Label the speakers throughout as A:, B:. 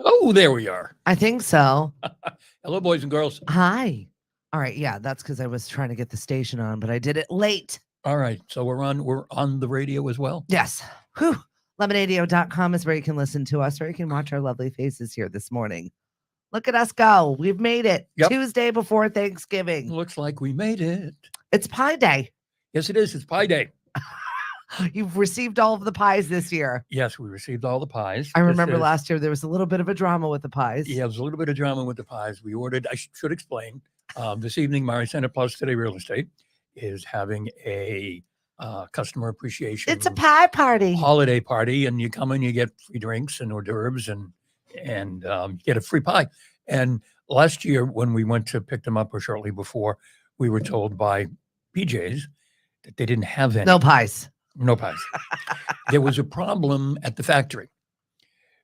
A: Oh, there we are.
B: I think so.
A: Hello, boys and girls.
B: Hi. All right. Yeah, that's because I was trying to get the station on, but I did it late.
A: All right, so we're on the radio as well.
B: Yes. Whew. Lemonadio.com is where you can listen to us, or you can watch our lovely faces here this morning. Look at us go. We've made it.
A: Yep.
B: Tuesday before Thanksgiving.
A: Looks like we made it.
B: It's Pie Day.
A: Yes, it is. It's Pie Day.
B: You've received all of the pies this year.
A: Yes, we received all the pies.
B: I remember last year there was a little bit of a drama with the pies.
A: Yeah, there was a little bit of drama with the pies. We ordered, I should explain, this evening, Mary Center Plus Today Real Estate is having a customer appreciation.
B: It's a pie party.
A: Holiday party, and you come in, you get free drinks and hors d'oeuvres and you get a free pie. And last year when we went to pick them up, or shortly before, we were told by BJ's that they didn't have any.
B: No pies.
A: No pies. There was a problem at the factory.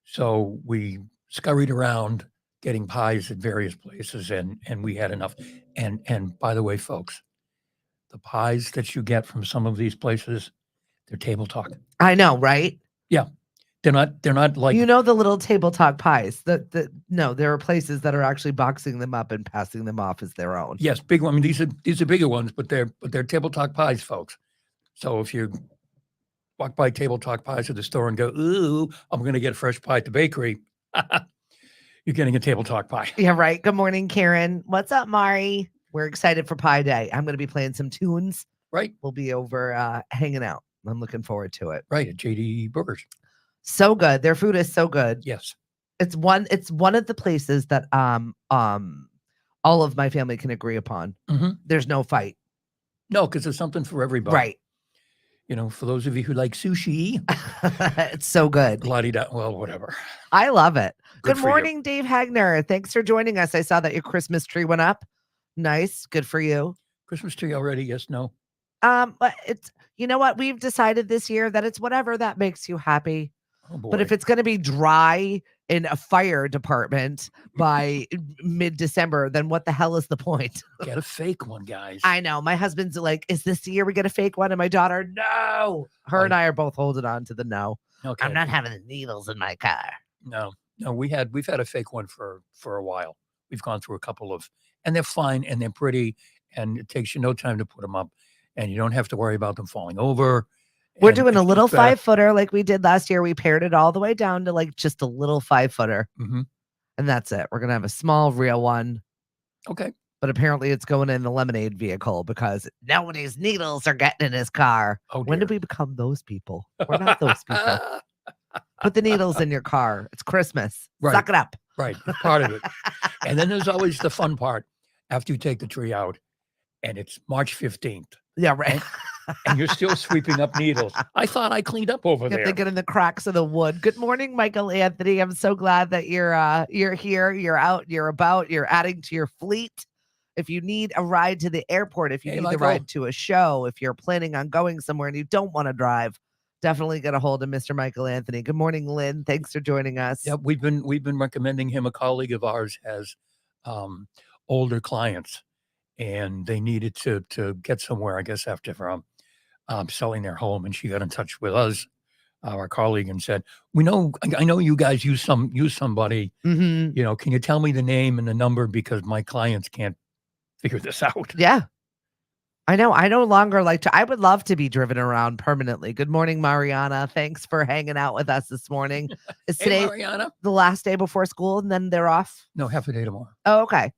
A: So we scurried around getting pies at various places, and we had enough. And by the way, folks, the pies that you get from some of these places, they're table talk.
B: I know, right?
A: Yeah. They're not like,
B: the little table talk pies. No, there are places that are actually boxing them up and passing them off as their own.
A: Yes, big one. I mean, these are bigger ones, but they're table talk pies, folks. So if you walk by Table Talk Pies at the store and go, ooh, I'm going to get a fresh pie at the bakery, you're getting a Table Talk pie.
B: Yeah, right. Good morning, Karen. What's up, Mari? We're excited for Pie Day. I'm going to be playing some tunes.
A: Right.
B: We'll be over hanging out. I'm looking forward to it.
A: Right, at JD Burgers.
B: So good. Their food is so good.
A: Yes.
B: It's one of the places that all of my family can agree upon.
A: Mm-hmm.
B: There's no fight.
A: No, because there's something for everybody.
B: Right.
A: For those of you who like sushi.
B: It's so good.
A: Well, whatever.
B: I love it. Good morning,
A: you.
B: Dave Hagner. Thanks for joining us. I saw that your Christmas tree went up. Nice. Good for you.
A: Christmas tree already? Yes, no?
B: But it's, you know what? We've decided this year that it's whatever that makes you happy.
A: Oh, boy.
B: But if it's going to be dry in a fire department by mid-December, then what the hell is the point?
A: Get a fake one, guys.
B: I know. My husband's like, is this the year we get a fake one? And my daughter, no. Her and I are both holding on to the no.
A: Okay.
B: I'm not having the needles in my car.
A: No, we've had a fake one for a while. We've gone through a couple of, and they're fine and they're pretty, and it takes you no time to put them up, and you don't have to worry about them falling over.
B: We're doing a little 5-footer like we did last year. We pared it all the way down to like just a little 5-footer.
A: Mm-hmm.
B: And that's it. We're going to have a small, real one.
A: Okay.
B: But apparently it's going in the lemonade vehicle because nobody's needles are getting in his car.
A: Oh,
B: when did we become those people? We're not those people. Put the needles in your car. It's Christmas.
A: Right.
B: Suck it up.
A: Right. It's part of it. And then there's always the fun part after you take the tree out and it's March 15th.
B: Yeah, right.
A: And you're still sweeping up needles. I thought I cleaned up over there.
B: They get in the cracks of the wood. Good morning, Michael Anthony. I'm so glad that you're here, you're out, you're about, you're adding to your fleet. If you need a ride to the airport, if you need a ride to a show, if you're planning on going somewhere and you don't want to drive, definitely get a hold of Mr. Michael Anthony. Good morning, Lynn. Thanks for joining us.
A: Yeah, we've been recommending him. A colleague of ours has older clients, and they needed to get somewhere, I guess, after selling their home, and she got in touch with us, our colleague, and said, I know you guys use somebody.
B: Mm-hmm.
A: Can you tell me the name and the number, because my clients can't figure this out.
B: Yeah. I know. I no longer like to. I would love to be driven around permanently. Good morning, Mariana. Thanks for hanging out with us this morning. Is today
A: Mariana,
B: the last day before school and then they're off?
A: No, half a day tomorrow.
B: Oh, okay.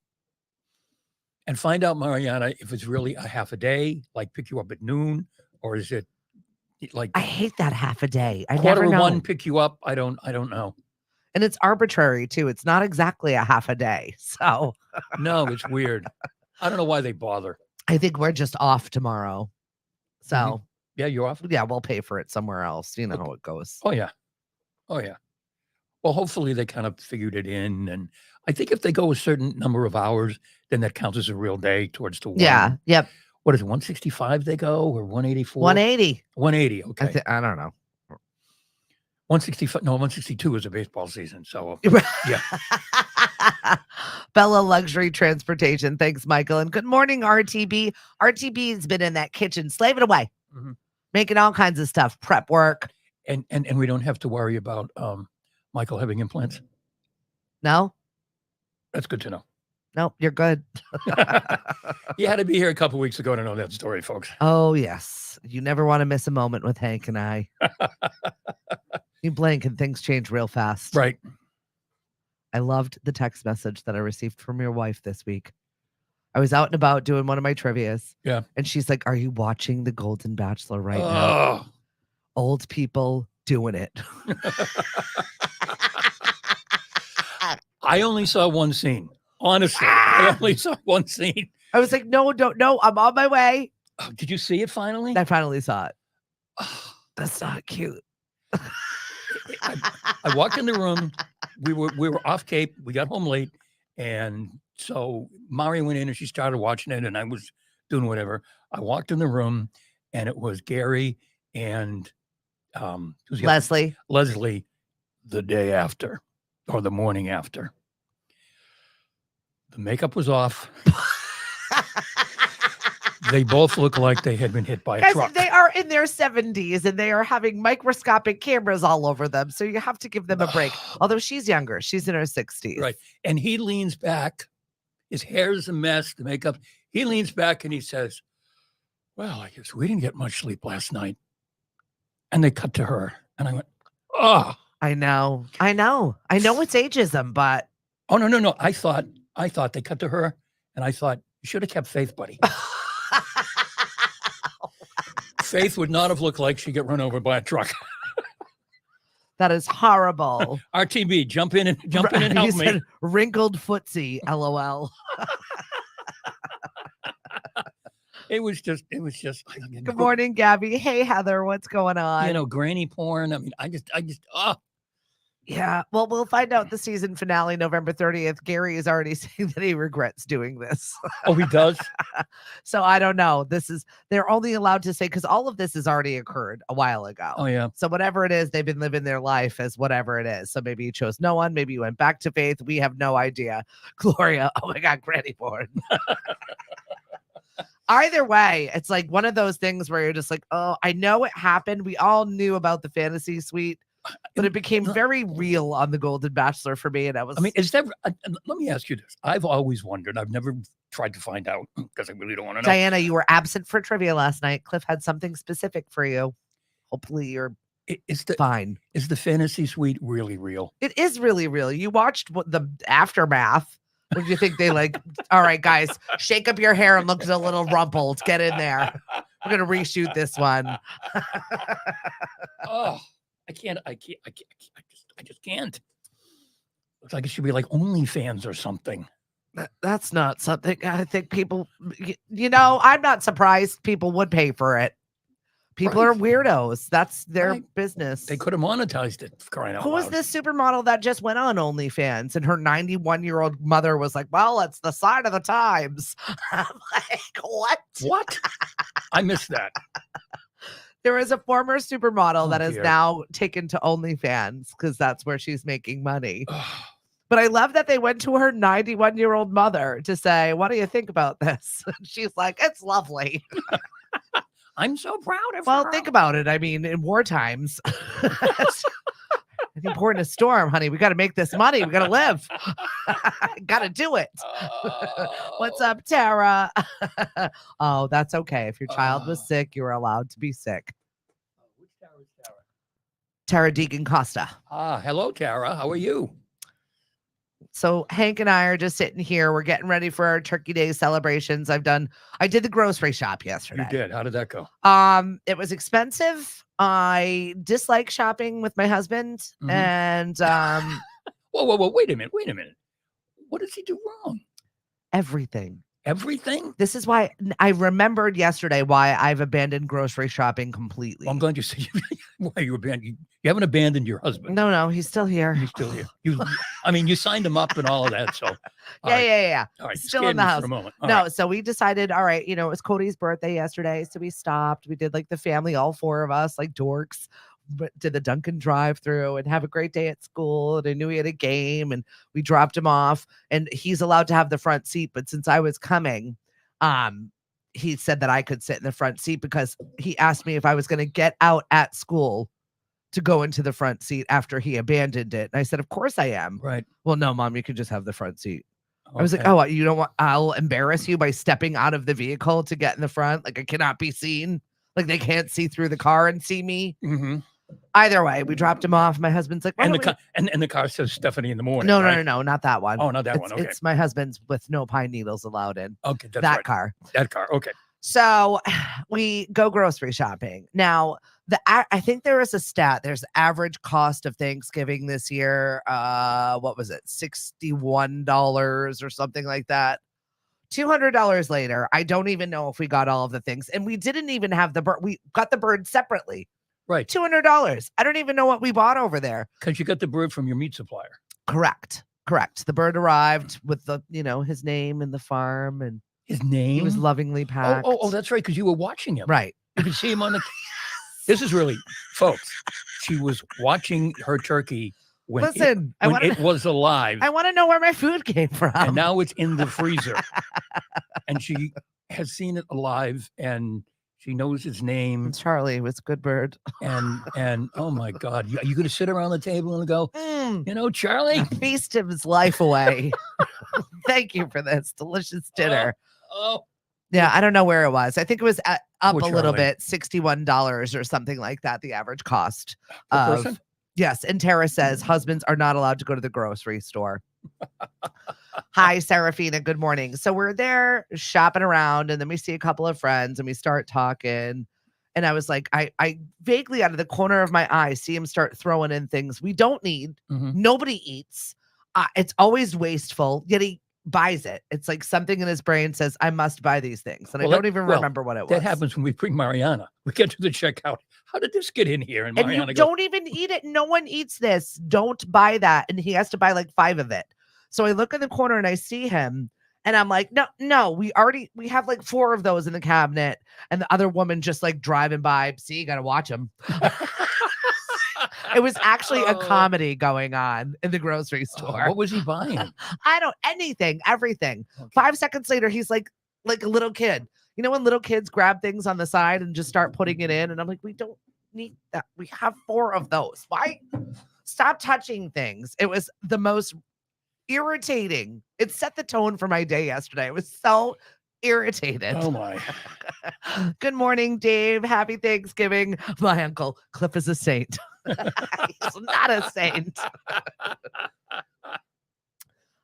A: And find out, Mariana, if it's really a half a day, like pick you up at noon, or is it like
B: I hate that half a day. I
A: quarter
B: never know.
A: one pick you up? I don't know.
B: And it's arbitrary too. It's not exactly a half a day. So
A: no, it's weird. I don't know why they bother.
B: I think we're just off tomorrow. So
A: mm-hmm. Yeah, you're off?
B: Yeah, we'll pay for it somewhere else. You know how it goes.
A: Oh yeah. Well, hopefully they kind of figured it in. And I think if they go a certain number of hours, then that counts as a real day towards the one.
B: Yeah. Yep.
A: What is it, 165 they go, or 184?
B: 180.
A: 180, okay.
B: I don't know.
A: 162 is a baseball season. So, yeah.
B: Bella Luxury Transportation. Thanks, Michael. And good morning, RTB. RTB's been in that kitchen slaving away,
A: mm-hmm.
B: making all kinds of stuff, prep work.
A: And we don't have to worry about Michael having implants.
B: No?
A: That's good to know.
B: Nope, you're good.
A: You had to be here a couple weeks ago to know that story, folks.
B: Oh, yes. You never want to miss a moment with Hank and I. You blink and things change real fast.
A: Right.
B: I loved the text message that I received from your wife this week. I was out and about doing one of my trivias.
A: Yeah.
B: And she's like, "Are you watching The Golden Bachelor right now?
A: Oh.
B: Old people doing it."
A: I only saw one scene. Honestly, I only saw one scene.
B: I was like, no, I'm on my way.
A: Oh, did you see it finally?
B: I finally saw it.
A: Oh,
B: That's not cute.
A: I walked in the room. We were off Cape. We got home late, and so Mari went in and she started watching it, and I was doing whatever. I walked in the room, and it was Gary and who's the other- Leslie the day after or the morning after. The makeup was off. They both look like they had been hit by a truck.
B: They are in their 70s and they are having microscopic cameras all over them. So you have to give them a break. Although she's younger. She's in her 60s.
A: Right. And he leans back. His hair's a mess, the makeup. He leans back and he says, "Well, I guess we didn't get much sleep last night." And they cut to her. And I went, "Oh."
B: I know it's ageism, but
A: Oh, no. I thought they cut to her. And I thought, you should have kept Faith, buddy. Faith would not have looked like she got run over by a truck.
B: That is horrible.
A: RTB, jump in and help me.
B: Wrinkled footsie, LOL.
A: It was just.
B: Good morning, Gabby. Hey, Heather, what's going on?
A: Granny porn. I mean, I just,
B: Yeah, well, we'll find out the season finale November 30th. Gary is already saying that he regrets doing this.
A: Oh, he does?
B: So I don't know. They're only allowed to say, because all of this has already occurred a while ago.
A: Oh, yeah.
B: So whatever it is, they've been living their life as whatever it is. So maybe you chose no one. Maybe you went back to Faith. We have no idea. Gloria, oh my God, granny porn. Either way, it's like one of those things where you're just like, oh, I know it happened. We all knew about the fantasy suite. But it became very real on The Golden Bachelor for me. And let
A: me ask you this. I've always wondered. I've never tried to find out because I really don't want to know.
B: Diana, you were absent for trivia last night. Cliff had something specific for you. Hopefully you're fine.
A: Is the fantasy suite really real?
B: It is really real. You watched the aftermath. What do you think? They all right, guys, shake up your hair and look a little rumpled. Get in there. We're going to reshoot this one.
A: Oh. I just can't. Looks like it should be like OnlyFans or something.
B: That's not something I think people, I'm not surprised people would pay for it. People are weirdos. That's their business.
A: They could have monetized it, for crying out loud.
B: Who was this supermodel that just went on OnlyFans and her 91-year-old mother was like, well, it's the sign of the times. I'm like, what?
A: What? I missed that.
B: There is a former supermodel that is now taken to OnlyFans because that's where she's making money. But I love that they went to her 91-year-old mother to say, what do you think about this? She's like, it's lovely.
A: I'm so proud of her.
B: Well, think about it. I mean, in war times, any port in a storm, honey, we got to make this money. We got to live. Got to do it. What's up, Tara? Oh, that's okay. If your child was sick, you were allowed to be sick.
A: Which Tara is Tara?
B: Tara Deegan Costa.
A: Hello, Tara. How are you?
B: So Hank and I are just sitting here. We're getting ready for our Turkey Day celebrations. I did the grocery shop yesterday.
A: You did. How did that go?
B: It was expensive. I dislike shopping with my husband. Mm-hmm. And
A: whoa, wait a minute. What does he do wrong?
B: Everything.
A: Everything?
B: This is why I remembered yesterday why I've abandoned grocery shopping completely.
A: Well, I'm glad you say why you abandoned. You haven't abandoned your husband.
B: No, he's still here.
A: He's still here. You signed him up and all of that. So
B: yeah.
A: All right,
B: still in the house.
A: For a moment.
B: So we decided, all right, it was Cody's birthday yesterday, so we stopped. We did like the family, all four of us, like dorks. Did the Dunkin' drive-through and have a great day at school. And I knew he had a game and we dropped him off and he's allowed to have the front seat. But since I was coming, he said that I could sit in the front seat because he asked me if I was going to get out at school to go into the front seat after he abandoned it. And I said, of course I am.
A: Right.
B: Well, no, Mom, you can just have the front seat.
A: Okay.
B: I was like, oh, you don't want, I'll embarrass you by stepping out of the vehicle to get in the front. Like I cannot be seen. Like they can't see through the car and see me.
A: Mm-hmm.
B: Either way, we dropped him off. My husband's like,
A: and the car says Stephanie in the morning.
B: No,
A: right?
B: no, not that one.
A: Oh, not that one. Okay.
B: It's my husband's with no pine needles allowed in.
A: Okay, that's
B: that
A: right.
B: car.
A: That car. Okay.
B: So we go grocery shopping. Now, I think there is a stat. There's average cost of Thanksgiving this year. What was it? $61 or something like that. $200 later. I don't even know if we got all of the things. And we didn't even have the bird. We got the bird separately.
A: Right.
B: $200. I don't even know what we bought over there.
A: Because you got the bird from your meat supplier.
B: Correct. The bird arrived with the, his name and the farm and
A: his name.
B: He was lovingly packed.
A: Oh, that's right. Because you were watching him.
B: Right.
A: You could see him on the. This is really, folks. She was watching her turkey when it was alive.
B: I want to know where my food came from.
A: And now it's in the freezer. And she has seen it alive and she knows his name.
B: Charlie was good bird.
A: And oh my God. Are you going to sit around the table and go, Charlie?
B: Feast his life away. Thank you for this delicious dinner. Yeah, I don't know where it was. I think it was up a little bit, $61 or something like that, the average cost.
A: Per person?
B: Yes. And Tara says husbands are not allowed to go to the grocery store. Hi, Serafina. Good morning. So we're there shopping around and then we see a couple of friends and we start talking. And I was like, I vaguely out of the corner of my eye see him start throwing in things we don't need.
A: Mm-hmm.
B: Nobody eats. It's always wasteful, yet he buys it. It's like something in his brain says, I must buy these things. And I don't even remember what it was.
A: That happens when we bring Mariana. We get to the checkout. How did this get in here? And Mariana
B: you don't even eat it. No one eats this. Don't buy that. And he has to buy like 5 of it. So I look in the corner and I see him and I'm like, no, we have like 4 of those in the cabinet. And the other woman just like driving by. See, you got to watch him. It was actually a comedy going on in the grocery store.
A: What was he buying?
B: Everything.
A: Okay.
B: 5 seconds later, he's like a little kid. You know when little kids grab things on the side and just start putting it in? And I'm like, we don't need that. We have 4 of those. Why? Stop touching things. It was the most irritating. It set the tone for my day yesterday. I was so irritated.
A: Oh my.
B: Good morning, Dave. Happy Thanksgiving. My uncle Cliff is a saint. He's not a saint.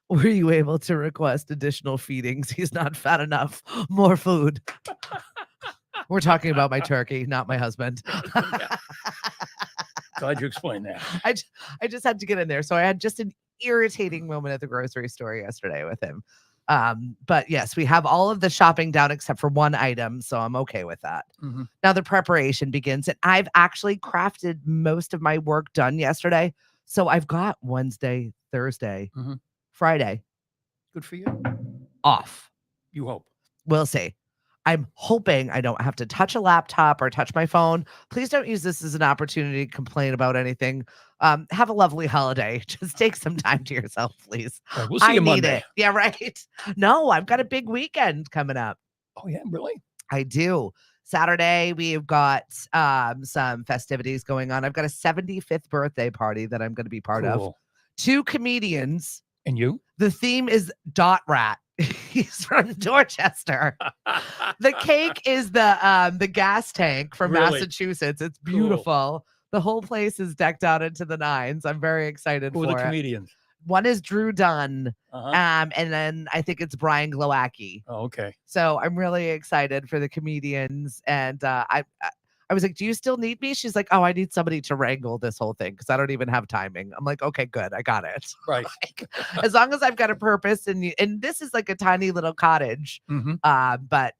B: Were you able to request additional feedings? He's not fat enough. More food. We're talking about my turkey, not my husband.
A: Glad you explained that.
B: I just had to get in there. So I had just an irritating moment at the grocery store yesterday with him. But yes, we have all of the shopping down except for one item. So I'm okay with that.
A: Mm-hmm.
B: Now the preparation begins. And I've actually crafted most of my work done yesterday. So I've got Wednesday, Thursday, Friday.
A: Good for you.
B: Off.
A: You hope.
B: We'll see. I'm hoping I don't have to touch a laptop or touch my phone. Please don't use this as an opportunity to complain about anything. Have a lovely holiday. Just take some time to yourself, please.
A: Right, we'll see you Monday.
B: Yeah, right. No, I've got a big weekend coming up.
A: Oh, yeah, really?
B: I do. Saturday, we've got some festivities going on. I've got a 75th birthday party that I'm going to be part of. 2 comedians.
A: And you?
B: The theme is Dot Rat. He's from Dorchester. The cake is the gas tank from Massachusetts. It's beautiful. Cool. The whole place is decked out into the 9s. I'm very excited for it.
A: Who are the comedians?
B: One is Drew Dunn. And then I think it's Brian Glowacki.
A: Oh, okay.
B: So I'm really excited for the comedians. And I was like, do you still need me? She's like, oh, I need somebody to wrangle this whole thing because I don't even have timing. I'm like, okay, good. I got it.
A: Right.
B: Like, as long as I've got a purpose and this is like a tiny little cottage. But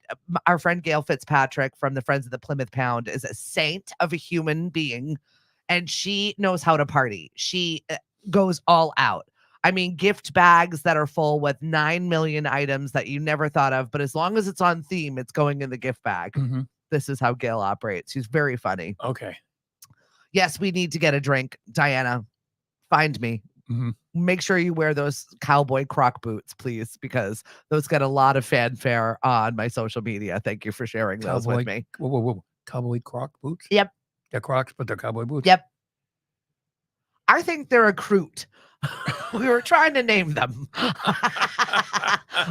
B: our friend Gail Fitzpatrick from the Friends of the Plymouth Pound is a saint of a human being. And she knows how to party. She goes all out. I mean, gift bags that are full with 9 million items that you never thought of. But as long as it's on theme, it's going in the gift bag. This is how Gail operates. She's very funny.
A: Okay.
B: Yes, we need to get a drink. Diana, find me. Make sure you wear those cowboy croc boots, please, because those get a lot of fanfare on my social media. Thank you for sharing those with me.
A: Whoa. Cowboy croc boots?
B: Yep.
A: They're Crocs, but they're cowboy boots?
B: Yep. I think they're a Croot. We were trying to name them.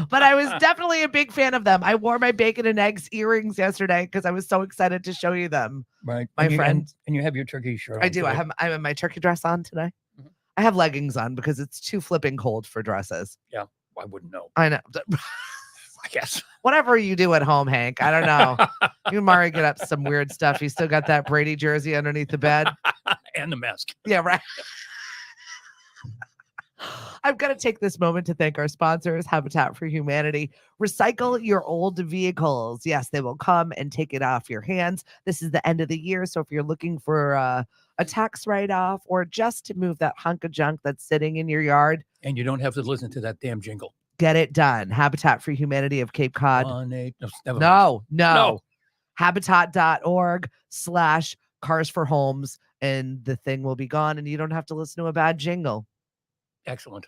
B: But I was definitely a big fan of them. I wore my bacon and eggs earrings yesterday because I was so excited to show you them.
A: Right.
B: My friend.
A: And you have your turkey shirt
B: I
A: on
B: do.
A: today.
B: I have my turkey dress on today.
A: Mhm.
B: I have leggings on because it's too flipping cold for dresses.
A: Yeah, I wouldn't know.
B: I know.
A: I guess.
B: Whatever you do at home, Hank. I don't know. You and Mari get up to some weird stuff. You still got that Brady jersey underneath the bed.
A: And the mask.
B: Yeah, right. I've got to take this moment to thank our sponsors, Habitat for Humanity. Recycle your old vehicles. Yes, they will come and take it off your hands. This is the end of the year. So if you're looking for a tax write-off or just to move that hunk of junk that's sitting in your yard.
A: And you don't have to listen to that damn jingle.
B: Get it done. Habitat for Humanity of Cape Cod.
A: No.
B: Habitat.org/cars for homes. And the thing will be gone and you don't have to listen to a bad jingle.
A: Excellent.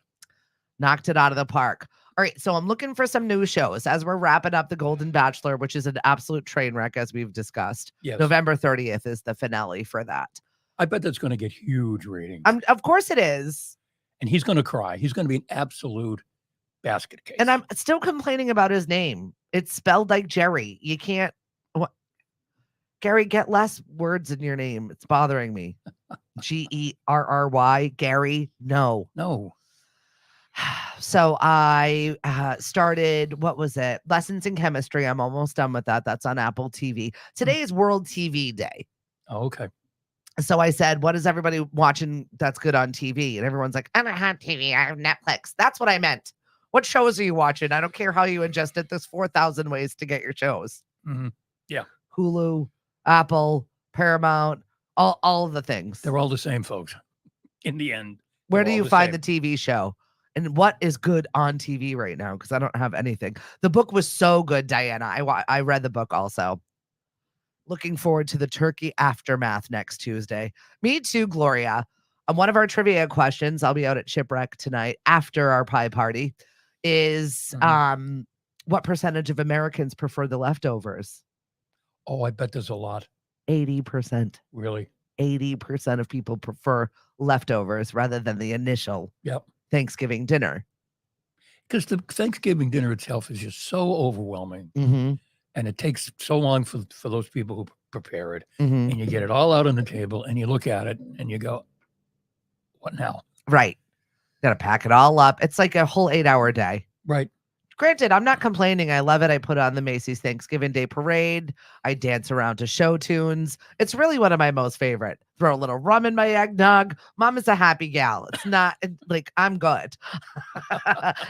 B: Knocked it out of the park. All right, so I'm looking for some new shows as we're wrapping up the Golden Bachelor, which is an absolute train wreck, as we've discussed.
A: Yes.
B: November 30th is the finale for that.
A: I bet that's going to get huge ratings.
B: Of course it is.
A: And he's going to cry. He's going to be an absolute basket case.
B: And I'm still complaining about his name. It's spelled like Jerry. You can't. What? Gary, get less words in your name. It's bothering me. Gerry. Gary. No. So I started, what was it? Lessons in Chemistry. I'm almost done with that. That's on Apple TV. Today is World TV Day.
A: Oh, okay.
B: So I said, what is everybody watching that's good on TV? And everyone's like, I don't have TV. I have Netflix. That's what I meant. What shows are you watching? I don't care how you ingest it. There's 4,000 ways to get your shows.
A: Mm-hmm. Yeah.
B: Hulu, Apple, Paramount, all of the things.
A: They're all the same, folks. In the end.
B: Where do you find the TV show? And what is good on TV right now? Because I don't have anything. The book was so good, Diana. I read the book also. Looking forward to the turkey aftermath next Tuesday. Me too, Gloria. On one of our trivia questions, I'll be out at Shipwreck tonight after our pie party, is what percentage of Americans prefer the leftovers?
A: Oh, I bet there's a lot.
B: 80%.
A: Really?
B: 80% of people prefer leftovers rather than the initial Thanksgiving dinner.
A: Because the Thanksgiving dinner itself is just so overwhelming.
B: Mm-hmm.
A: And it takes so long for those people who prepare it.
B: Mm-hmm.
A: And you get it all out on the table and you look at it and you go, what now?
B: Right. Got to pack it all up. It's like a whole 8-hour day.
A: Right.
B: Granted, I'm not complaining. I love it. I put on the Macy's Thanksgiving Day Parade. I dance around to show tunes. It's really one of my most favorite. Throw a little rum in my eggnog. Mom is a happy gal. It's not like I'm good.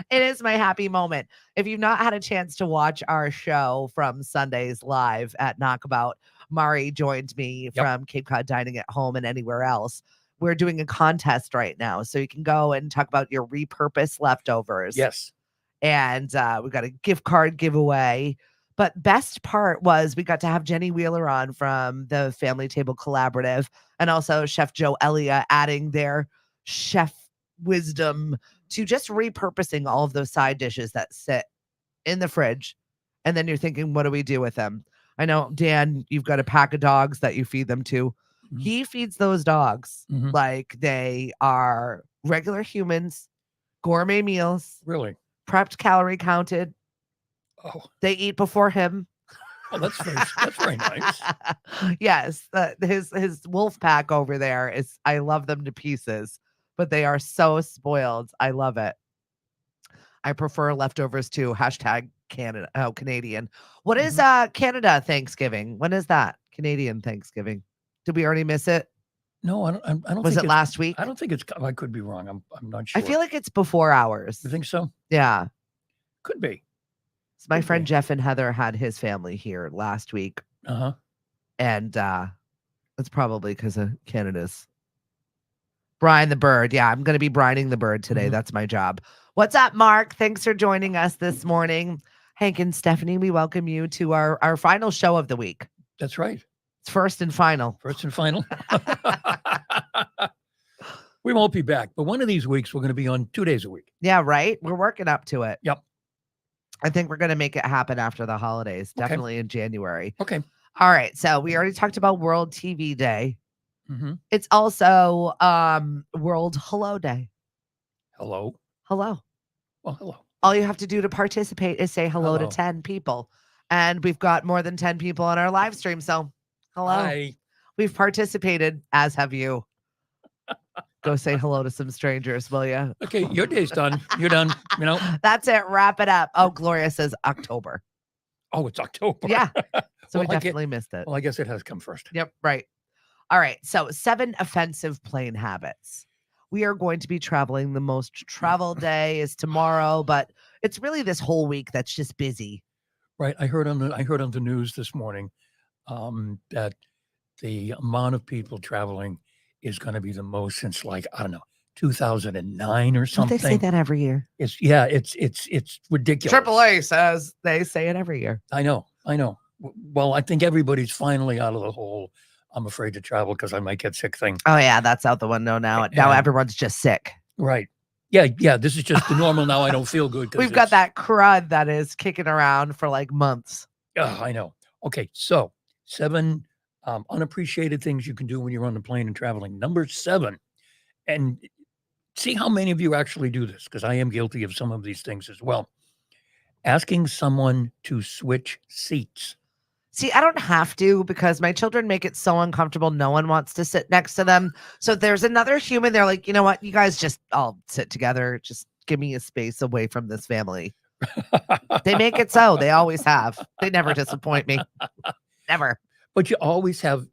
B: It is my happy moment. If you've not had a chance to watch our show from Sundays live at Knockabout, Mari joined me from Cape Cod Dining at Home and Anywhere Else. We're doing a contest right now. So you can go and talk about your repurposed leftovers.
A: Yes.
B: And we got a gift card giveaway. But best part was we got to have Jenny Wheeler on from the Family Table Collaborative and also Chef Joe Elia adding their chef wisdom to just repurposing all of those side dishes that sit in the fridge. And then you're thinking, what do we do with them? I know, Dan, you've got a pack of dogs that you feed them to. Mm-hmm. He feeds those dogs like they are regular humans, gourmet meals.
A: Really?
B: Prepped, calorie counted.
A: Oh,
B: they eat before him.
A: Oh, that's very nice.
B: Yes, his wolf pack over there is. I love them to pieces, but they are so spoiled. I love it. I prefer leftovers too. #Canada. Oh, Canadian. What is Canada Thanksgiving? When is that? Canadian Thanksgiving. Did we already miss it?
A: No, I don't.
B: Was it last week?
A: I don't think it's. I could be wrong. I'm not sure.
B: I feel like it's before ours.
A: You think so?
B: Yeah,
A: could be.
B: So my friend Jeff and Heather had his family here last week. And it's probably because of Canada's. Brian the Bird. Yeah, I'm going to be brining the bird today. That's my job. What's up, Mark? Thanks for joining us this morning. Hank and Stephanie, we welcome you to our final show of the week.
A: That's right.
B: It's first and final.
A: First and final. We won't be back, but one of these weeks we're going to be on 2 days a week.
B: Yeah, right? We're working up to it.
A: Yep.
B: I think we're going to make it happen after the holidays, definitely in January.
A: Okay.
B: All right. So we already talked about World TV Day.
A: Mm-hmm.
B: It's also World Hello Day.
A: Hello.
B: Hello.
A: Well, hello.
B: All you have to do to participate is say hello to
A: Hello.
B: 10 people. And we've got more than 10 people on our live stream. So, hello.
A: Hi.
B: We've participated, as have you. Go say hello to some strangers, will you?
A: Okay, your day's done. You're done. You know.
B: That's it. Wrap it up. Oh, Gloria says October.
A: Oh, it's October.
B: Yeah. So
A: Well,
B: we definitely missed it.
A: Well, I guess it has come first.
B: Yep. Right. All right. So 7 offensive plane habits. We are going to be traveling. The most travel day is tomorrow, but it's really this whole week that's just busy.
A: Right. I heard on the news this morning that the amount of people traveling is going to be the most since, like, I don't know, 2009 or
B: Don't
A: something.
B: they say that every year?
A: It's ridiculous.
B: AAA says they say it every year.
A: I know. Well, I think everybody's finally out of the whole I'm afraid to travel because I might get sick thing.
B: Oh yeah, that's out the window now. Now everyone's just sick.
A: Right. Yeah. This is just the normal now. I don't feel good.
B: We've got that crud that is kicking around for like months.
A: I know. Okay, so 7 unappreciated things you can do when you're on the plane and traveling. Number 7, and see how many of you actually do this, because I am guilty of some of these things as well. Asking someone to switch seats.
B: See, I don't have to because my children make it so uncomfortable. No one wants to sit next to them. So there's another human. They're like, you know what? You guys just all sit together. Just give me a space away from this family. They make it so. They always have. They never disappoint me. Never.
A: But you always have,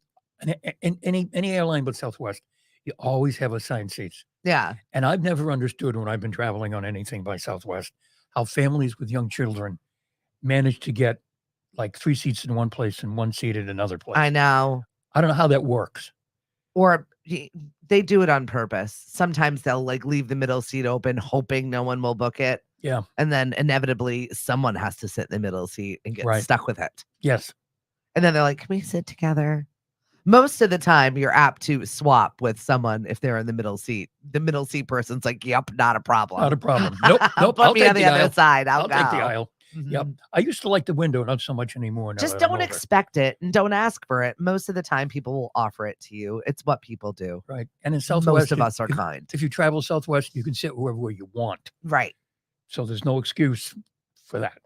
A: in any airline but Southwest, you always have assigned seats.
B: Yeah.
A: And I've never understood when I've been traveling on anything by Southwest how families with young children manage to get like 3 seats in one place and 1 seat in another place.
B: I know.
A: I don't know how that works.
B: Or they do it on purpose. Sometimes they'll like leave the middle seat open, hoping no one will book it.
A: Yeah.
B: And then inevitably someone has to sit in the middle seat and get stuck with it.
A: Yes.
B: And then they're like, can we sit together? Most of the time, you're apt to swap with someone if they're in the middle seat. The middle seat person's like, yep, not a problem.
A: Not a problem. Nope.
B: Put
A: I'll
B: me
A: take
B: on the
A: aisle.
B: other side. I'll
A: take the aisle.
B: Mm-hmm.
A: Yep. I used to like the window, not so much anymore. Now
B: Just
A: that I'm
B: don't
A: older.
B: expect it and don't ask for it. Most of the time, people will offer it to you. It's what people do.
A: Right. And in Southwest,
B: most of us are kind.
A: If you travel Southwest, you can sit wherever you want.
B: Right.
A: So there's no excuse for that.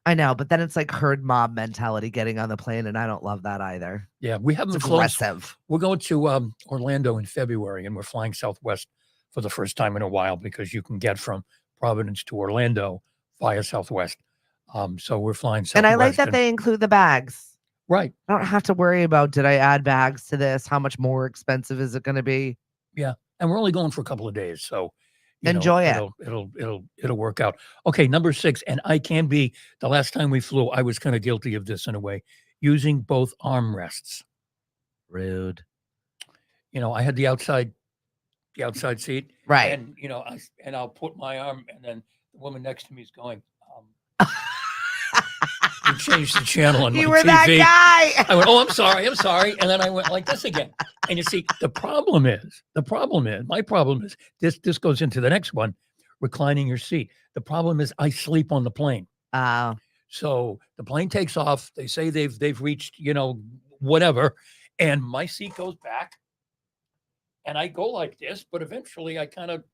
B: I know, but then it's like herd mob mentality getting on the plane, and I don't love that either.
A: Yeah, we haven't
B: It's
A: flown.
B: aggressive.
A: We're going to Orlando in February, and we're flying Southwest for the first time in a while because you can get from Providence to Orlando via Southwest. So we're flying Southwest.
B: And I like that they include the bags.
A: Right.
B: I don't have to worry about, did I add bags to this? How much more expensive is it going to be?
A: Yeah, and we're only going for a couple of days, so
B: enjoy it.
A: It'll work out. Okay, number 6, and I can be. The last time we flew, I was kind of guilty of this in a way, using both armrests.
B: Rude.
A: I had the outside seat,
B: right?
A: And I'll put my arm, and then the woman next to me is going. You changed the channel on my TV.
B: You were that guy.
A: I went, oh, I'm sorry. And then I went like this again. And you see, my problem is, this goes into the next one, reclining your seat. The problem is I sleep on the plane. So the plane takes off. They say they've reached, whatever. And my seat goes back. And I go like this, but eventually I kind of,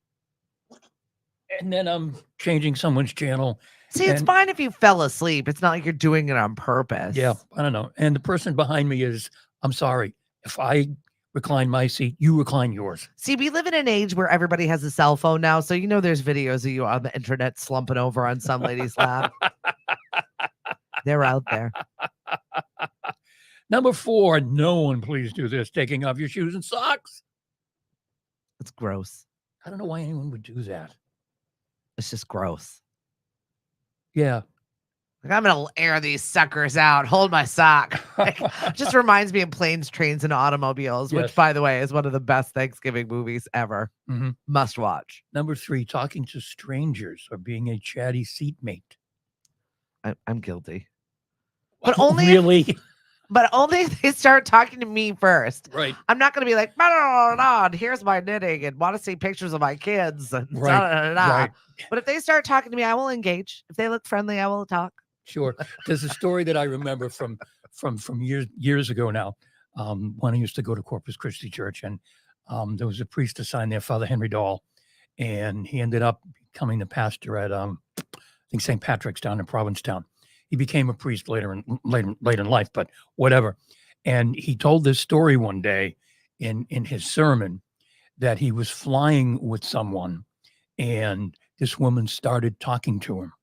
A: and then I'm changing someone's channel.
B: See, it's fine if you fell asleep. It's not like you're doing it on purpose.
A: Yeah, I don't know. And the person behind me is, I'm sorry, if I recline my seat, you recline yours.
B: See, we live in an age where everybody has a cell phone now. So, there's videos of you on the internet slumping over on some lady's lap. They're out there.
A: Number 4, no one please do this, taking off your shoes and socks.
B: It's gross.
A: I don't know why anyone would do that.
B: It's just gross.
A: Yeah.
B: Like, I'm going to air these suckers out. Hold my sock. Just reminds me of Planes, Trains, and Automobiles, which, by the way, is one of the best Thanksgiving movies ever.
A: Mm-hmm.
B: Must watch.
A: Number 3, talking to strangers or being a chatty seatmate.
B: I'm guilty.
A: But only really.
B: But only if they start talking to me first.
A: Right.
B: I'm not going to be like, here's my knitting and want to see pictures of my kids. And right. But if they start talking to me, I will engage. If they look friendly, I will talk.
A: Sure. There's a story that I remember from years ago now. when I used to go to Corpus Christi Church, and there was a priest assigned there, Father Henry Dahl, and he ended up becoming the pastor at I think St. Patrick's down in Provincetown. He became a priest later in life, but whatever. And he told this story one day in his sermon that he was flying with someone, and this woman started talking to him,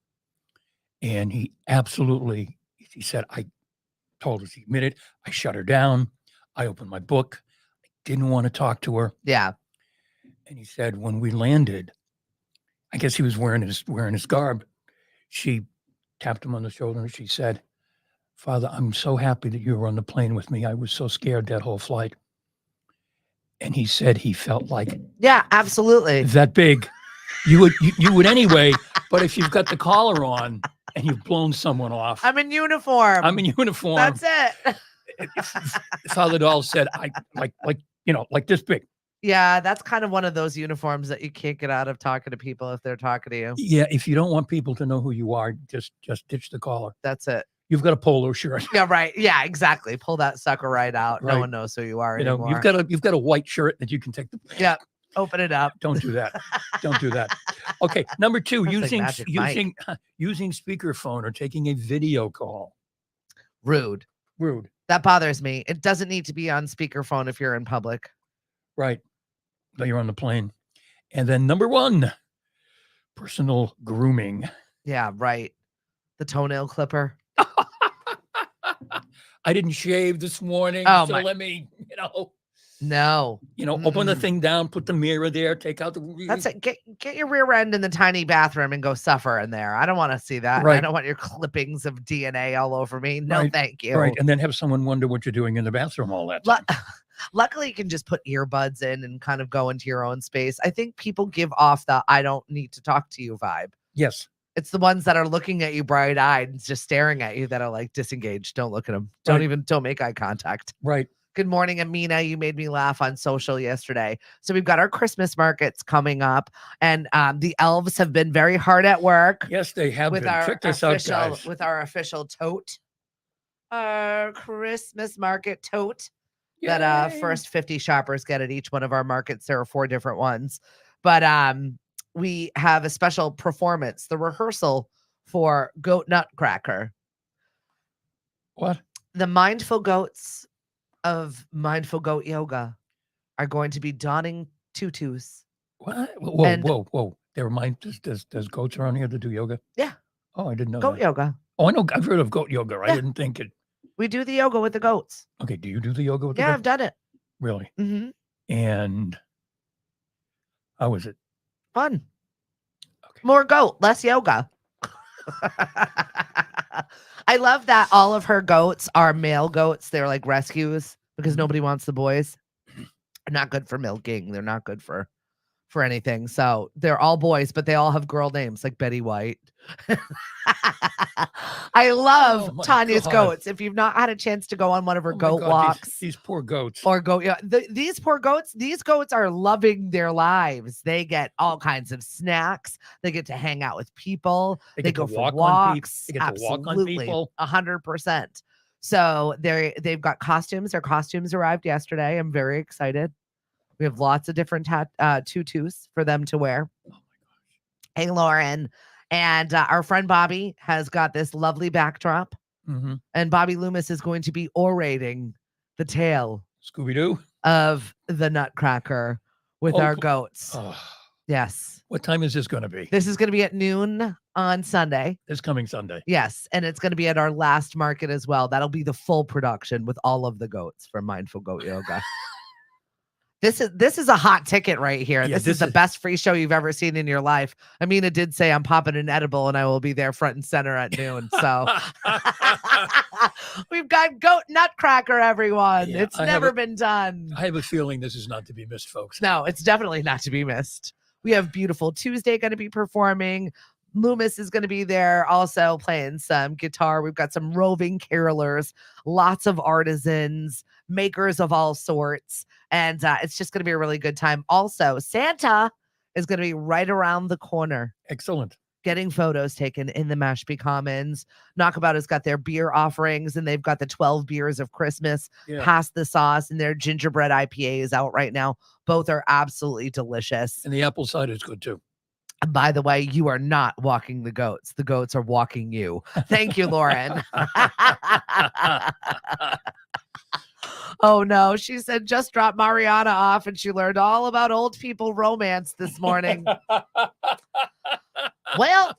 A: and he said, I told us, he admitted, I shut her down. I opened my book. I didn't want to talk to her.
B: Yeah.
A: And he said, when we landed, I guess he was wearing his garb. She tapped him on the shoulder and she said, Father, I'm so happy that you were on the plane with me. I was so scared that whole flight. And he said he felt like,
B: yeah, absolutely,
A: that big. You would anyway, but if you've got the collar on and you've blown someone off.
B: I'm in uniform.
A: That's
B: it.
A: Father Dahl said, I like this big.
B: Yeah, that's kind of one of those uniforms that you can't get out of talking to people if they're talking to you.
A: Yeah, if you don't want people to know who you are, just ditch the collar.
B: That's it.
A: You've got a polo shirt.
B: Yeah, right. Yeah, exactly. Pull that sucker right out. Right. No one knows who you are anymore.
A: You've got a white shirt that you can take the.
B: Yeah, open it up.
A: Don't do that. Don't do that. Okay, number 2, using speakerphone or taking a video call.
B: Rude. That bothers me. It doesn't need to be on speakerphone if you're in public.
A: Right. But you're on the plane. And then number 1, personal grooming.
B: Yeah, right. The toenail clipper.
A: I didn't shave this morning, let me,
B: No.
A: Open the thing down, put the mirror there, take out the.
B: That's it. Get your rear end in the tiny bathroom and go suffer in there. I don't want to see that.
A: Right.
B: I don't want your clippings of DNA all over me. No,
A: right.
B: Thank you.
A: Right. And then have someone wonder what you're doing in the bathroom all that time.
B: Luckily, you can just put earbuds in and kind of go into your own space. I think people give off the I don't need to talk to you vibe.
A: Yes.
B: It's the ones that are looking at you bright-eyed and just staring at you that are like disengaged. Don't look at them. Don't make eye contact.
A: Right.
B: Good morning, Amina. You made me laugh on social yesterday. So we've got our Christmas markets coming up, and the elves have been very hard at work.
A: Yes, they have
B: with
A: been. Check this out, guys.
B: With our official tote, our Christmas market tote. Yay. That first 50 shoppers get at each one of our markets. There are 4 different ones, but we have a special performance, the rehearsal for Goat Nutcracker.
A: What?
B: The mindful goats of Mindful Goat Yoga are going to be donning tutus.
A: What? Whoa. Never mind. Does goats around here to do yoga?
B: Yeah.
A: Oh, I didn't know
B: goat yoga.
A: Oh, I know. I've heard of goat yoga. I didn't think it.
B: We do the yoga with the goats.
A: Okay. Do you do the yoga with the goats?
B: Yeah, I've done it.
A: Really?
B: Mm-hmm.
A: And how was it?
B: Fun. Okay. More goat, less yoga. I love that all of her goats are male goats. They're like rescues because nobody wants the boys. They're not good for milking. They're not good for anything. So they're all boys, but they all have girl names like Betty White. I love Tanya's goats. If you've not had a chance to go on one of her goat walks,
A: these poor goats
B: or these poor goats, these goats are loving their lives. They get all kinds of snacks. They get to hang out with people. They go for walks.
A: They get to walk on people.
B: 100%. So they've got costumes. Their costumes arrived yesterday. I'm very excited. We have lots of different tutus for them to wear. Oh my gosh. Hey, Lauren. And our friend Bobby has got this lovely backdrop.
A: Mm-hmm.
B: And Bobby Loomis is going to be orating the tale
A: Scooby-Doo
B: of the Nutcracker with our goats.
A: Oh.
B: Yes.
A: What time is this going to be?
B: This is going to be at noon on Sunday.
A: This coming Sunday.
B: Yes. And it's going to be at our last market as well. That'll be the full production with all of the goats from Mindful Goat Yoga. This is a hot ticket right here. Yeah, this is the best free show you've ever seen in your life. Amina did say I'm popping an edible and I will be there front and center at noon. So we've got Goat Nutcracker, everyone. Yeah, it's never been done.
A: I have a feeling this is not to be missed, folks.
B: No, it's definitely not to be missed. We have Beautiful Tuesday going to be performing. Loomis is going to be there also playing some guitar. We've got some roving carolers, lots of artisans, makers of all sorts. And it's just going to be a really good time. Also, Santa is going to be right around the corner.
A: Excellent.
B: getting photos taken in the Mashpee Commons. Knockabout has got their beer offerings, and they've got the 12 beers of Christmas.
A: Yeah.
B: Past the sauce, and their gingerbread IPA is out right now. Both are absolutely delicious.
A: And the apple cider is good too.
B: And by the way, you are not walking the goats. The goats are walking you. Thank you, Lauren. Oh no, she said just dropped Mariana off and she learned all about old people romance this morning. Well,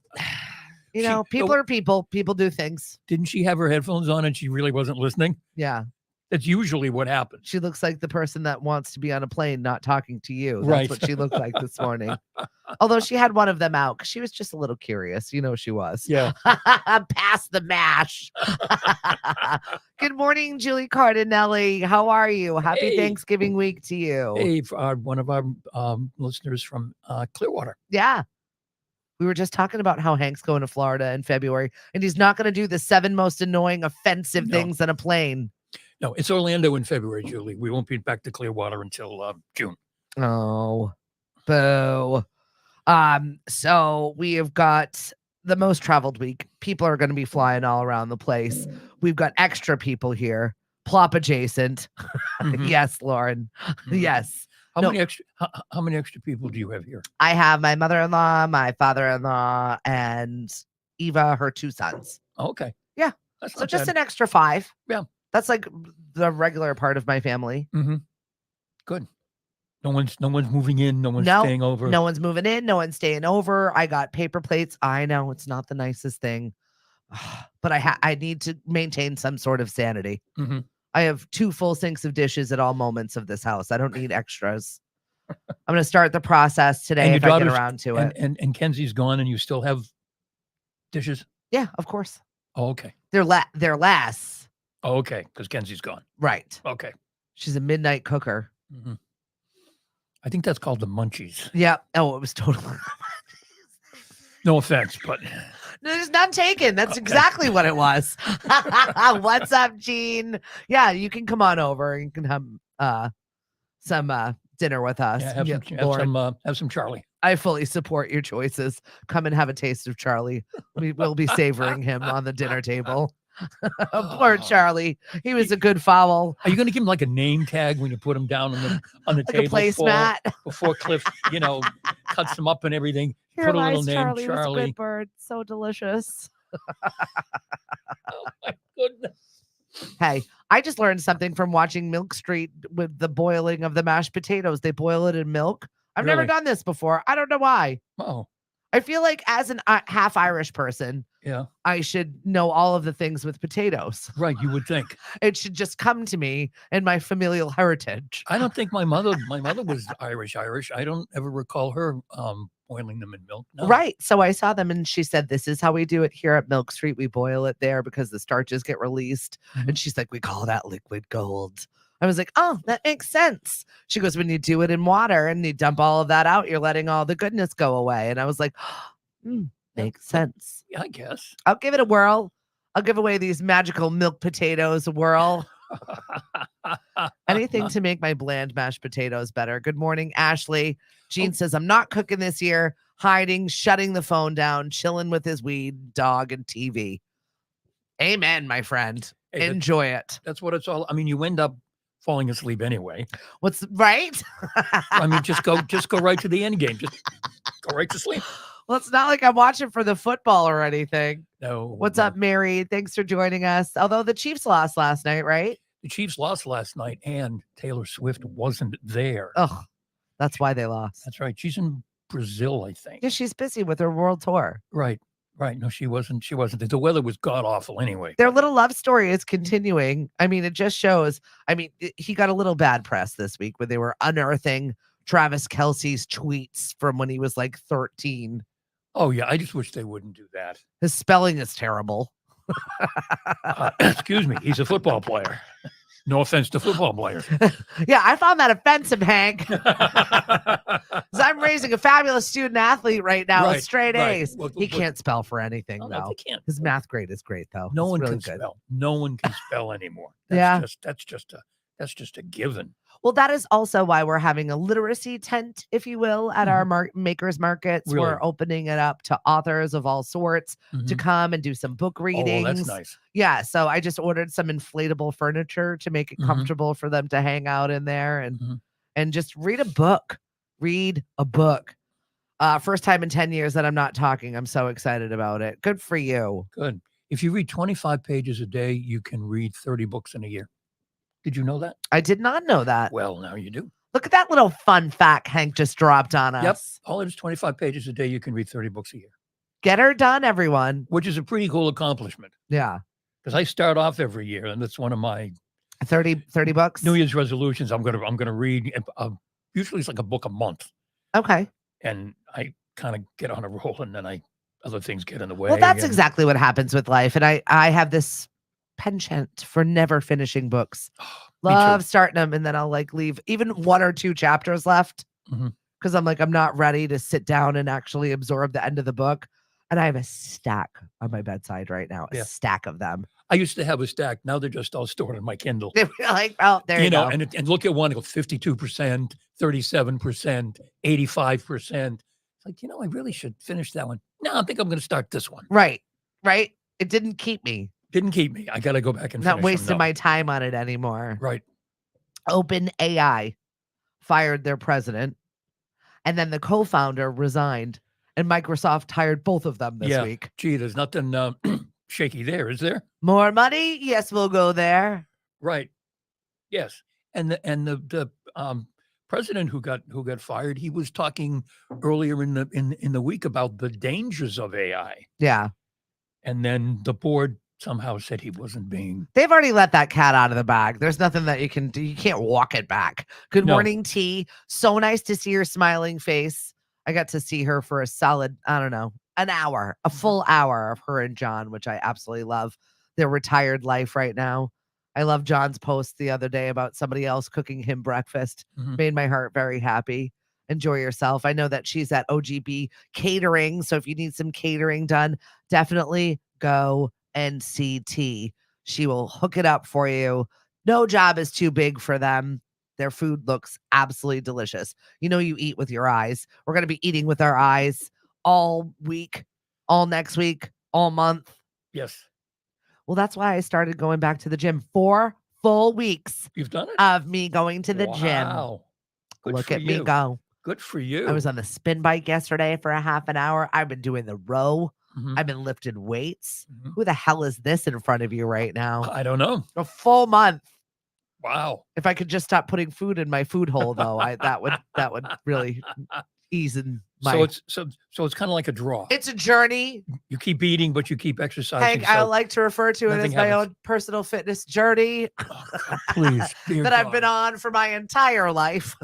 B: people are people. People do things.
A: Didn't she have her headphones on and she really wasn't listening?
B: Yeah.
A: That's usually what happens.
B: She looks like the person that wants to be on a plane, not talking to you. That's
A: Right.
B: what she looked like this morning. Although she had one of them out because she was just a little curious. She was.
A: Yeah.
B: Pass the mash. Good morning, Julie Cardinelli. How are you? Happy Thanksgiving week to you.
A: Hey, one of our listeners from Clearwater.
B: Yeah. We were just talking about how Hank's going to Florida in February, and he's not going to do the 7 most annoying, offensive things on a plane.
A: No, it's Orlando in February, Julie. We won't be back to Clearwater until June.
B: Oh, boo. So we have got the most traveled week. People are going to be flying all around the place. We've got extra people here, plop adjacent.
A: Mhm.
B: Yes, Lauren.
A: Mhm.
B: Yes.
A: How many extra people do you have here?
B: I have my mother-in-law, my father-in-law, and Eva, her 2 sons.
A: Okay.
B: Yeah.
A: That's
B: So
A: not
B: just
A: bad.
B: an extra 5.
A: Yeah.
B: That's like the regular part of my family.
A: Mm-hmm. Good. No one's moving in. No one's staying over.
B: No one's moving in. No one's staying over. I got paper plates. I know it's not the nicest thing, but I need to maintain some sort of sanity.
A: Mm-hmm.
B: I have 2 full sinks of dishes at all moments of this house. I don't need extras. I'm going to start the process today if I get around to it.
A: And Kenzie's gone, and you still have dishes?
B: Yeah, of course.
A: Oh, okay.
B: They're less.
A: Oh, okay, because Kenzie's gone.
B: Right.
A: Okay.
B: She's a midnight cooker.
A: Mm-hmm. I think that's called the munchies.
B: Yeah. Oh, it was totally.
A: No offense, but
B: there's none taken. That's
A: Okay.
B: exactly what it was. What's up, Gene? Yeah, you can come on over. You can have some dinner with us.
A: Yeah, have some Charlie.
B: I fully support your choices. Come and have a taste of Charlie. We will be savoring him on the dinner table. Poor Charlie. He was a good foul.
A: Are you going to give him like a name tag when you put him down on the
B: Like a
A: table
B: placemat.
A: before Cliff, cuts them up and everything?
B: Here
A: Put a
B: lies
A: little name,
B: Charlie. Was a
A: Charlie.
B: good bird. So delicious.
A: Oh my goodness.
B: Hey, I just learned something from watching Milk Street with the boiling of the mashed potatoes. They boil it in milk. I've never
A: Really?
B: done this before. I don't know why.
A: Oh,
B: I feel like as an half Irish person,
A: yeah.
B: I should know all of the things with potatoes.
A: Right, you would think.
B: It should just come to me in my familial heritage.
A: I don't think my mother was Irish. I don't ever recall her boiling them in milk. No.
B: Right. So I saw them and she said, this is how we do it here at Milk Street. We boil it there because the starches get released.
A: Mhm.
B: And she's like, we call that liquid gold. I was like, oh, that makes sense. She goes, when you do it in water and you dump all of that out, you're letting all the goodness go away. And I was like, makes sense.
A: Yeah, I guess.
B: I'll give it a whirl. I'll give away these magical milk potatoes a whirl. Anything to make my bland mashed potatoes better. Good morning, Ashley. Gene says, I'm not cooking this year. Hiding, shutting the phone down, chilling with his weed, dog, and TV. Amen, my friend.
A: Hey,
B: enjoy it.
A: That's what it's all. I mean, you end up falling asleep anyway.
B: What's right?
A: I mean, just go right to the end game. Just go right to sleep.
B: Well, it's not like I'm watching for the football or anything.
A: No.
B: What's up, Mary? Thanks for joining us. Although the Chiefs lost last night, right?
A: The Chiefs lost last night, and Taylor Swift wasn't there.
B: Oh, that's why they lost.
A: That's right. She's in Brazil, I think.
B: Yeah, she's busy with her world tour.
A: Right. No, she wasn't. The weather was god awful anyway.
B: Their little love story is continuing. I mean, it just shows. I mean, he got a little bad press this week when they were unearthing Travis Kelce's tweets from when he was like 13.
A: Oh, yeah. I just wish they wouldn't do that.
B: His spelling is terrible.
A: Excuse me. He's a football player. No offense to football players.
B: Yeah, I found that offensive, Hank. 'Cause I'm raising a fabulous student athlete right now with straight A's.
A: Well,
B: He can't spell for anything,
A: no,
B: though.
A: they can't.
B: His math grade is great, though.
A: No
B: It's
A: one
B: really
A: can
B: good.
A: spell. No one can spell anymore.
B: Yeah.
A: That's just a given.
B: Well, that is also why we're having a literacy tent, if you will, at our makers markets.
A: Really?
B: We're opening it up to authors of all sorts to come and do some book
A: Oh, well, that's
B: readings.
A: nice.
B: Yeah, so I just ordered some inflatable furniture to make it comfortable for them to hang out in there and just read a book. Read a book. First time in 10 years that I'm not talking. I'm so excited about it. Good for you.
A: Good. If you read 25 pages a day, you can read 30 books in a year. Did you know that?
B: I did not know that.
A: Well, now you do.
B: Look at that little fun fact Hank just dropped on us.
A: Yep. All it is 25 pages a day, you can read 30 books a year.
B: Get her done, everyone.
A: Which is a pretty cool accomplishment.
B: Yeah.
A: Because I start off every year, and that's one of my
B: 30 books.
A: New Year's resolutions. I'm gonna read. Usually it's like a book a month.
B: Okay.
A: And I kind of get on a roll, and then other things get in the way.
B: Well, that's exactly what happens with life. And I have this penchant for never finishing books. Love starting them, and then I'll like leave even 1 or 2 chapters left because I'm like, I'm not ready to sit down and actually absorb the end of the book. And I have a stack on my bedside right now, a stack of them.
A: I used to have a stack. Now they're just all stored in my Kindle.
B: They're like, oh, there you go.
A: And look at one, it goes 52%, 37%, 85%. It's like, I really should finish that one. No, I think I'm going to start this one.
B: Right. It didn't keep me.
A: I got to go back and
B: not wasting my time on it anymore.
A: Right.
B: OpenAI fired their president, and then the co-founder resigned, and Microsoft hired both of them this week.
A: Gee, there's nothing shaky there, is there?
B: More money? Yes, we'll go there.
A: Right. Yes. And the president who got fired, he was talking earlier in the week about the dangers of AI.
B: Yeah.
A: And then the board somehow said he wasn't being.
B: They've already let that cat out of the bag. There's nothing that you can do. You can't walk it back. Good morning, T. So nice to see your smiling face. I got to see her for a solid, I don't know, an hour, a full hour of her and John, which I absolutely love. Their retired life right now. I love John's post the other day about somebody else cooking him breakfast. Made my heart very happy. Enjoy yourself. I know that she's at OGB Catering. So if you need some catering done, definitely go NCT. She will hook it up for you. No job is too big for them. Their food looks absolutely delicious. You eat with your eyes. We're going to be eating with our eyes all week, all next week, all month.
A: Yes.
B: Well, that's why I started going back to the gym. 4 full weeks.
A: You've done it?
B: Of me going to the gym.
A: Wow.
B: Look at me go.
A: Good for you.
B: I was on the spin bike yesterday for a half an hour. I've been doing the row. I've been lifting weights. Who the hell is this in front of you right now?
A: I don't know.
B: A full month.
A: Wow.
B: If I could just stop putting food in my food hole, though, that would really ease in my.
A: So it's kind of like a draw.
B: It's a journey.
A: You keep eating, but you keep exercising.
B: Hank, I like to refer to it as my own personal fitness journey.
A: Please,
B: that I've been on for my entire life.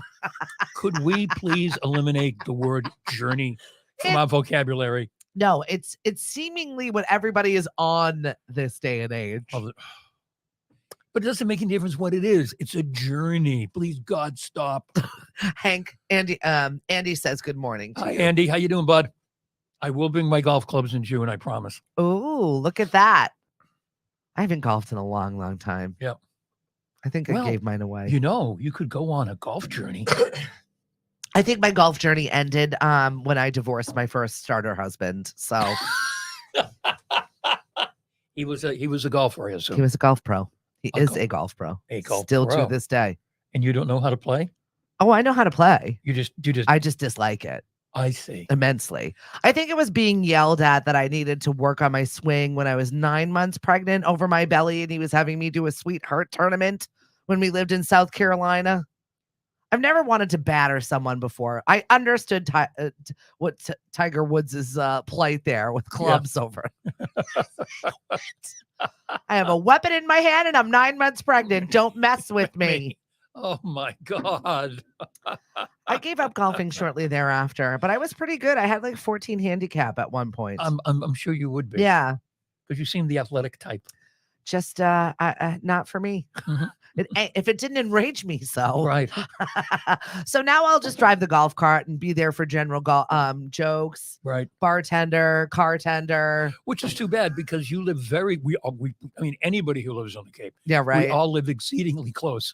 A: Could we please eliminate the word journey from our vocabulary?
B: No, it's seemingly what everybody is on this day and age.
A: But it doesn't make any difference what it is. It's a journey. Please, God, stop.
B: Hank, Andy says good morning.
A: Hi, Andy. How you doing, bud? I will bring my golf clubs in June, I promise.
B: Oh, look at that. I haven't golfed in a long, long time.
A: Yep.
B: I think I gave mine away.
A: You could go on a golf journey.
B: I think my golf journey ended when I divorced my first starter husband. So
A: he was a golfer, I assume.
B: He was a golf pro. He is a golf pro. Still to this day.
A: And you don't know how to play?
B: Oh, I know how to play.
A: I
B: just dislike it.
A: I see.
B: Immensely. I think it was being yelled at that I needed to work on my swing when I was 9 months pregnant over my belly, and he was having me do a sweetheart tournament when we lived in South Carolina. I've never wanted to batter someone before. I understood what Tiger Woods' plight there with clubs over. I have a weapon in my hand and I'm 9 months pregnant. Don't mess with me.
A: Oh my God.
B: I gave up golfing shortly thereafter, but I was pretty good. I had like 14 handicap at one point.
A: I'm sure you would be.
B: Yeah.
A: Because you seem the athletic type.
B: Just not for me. If it didn't enrage me, so
A: right.
B: So now I'll just drive the golf cart and be there for general jokes.
A: Right.
B: Bartender, car tender.
A: Which is too bad because you live anybody who lives on the Cape.
B: Yeah, right.
A: We all live exceedingly close.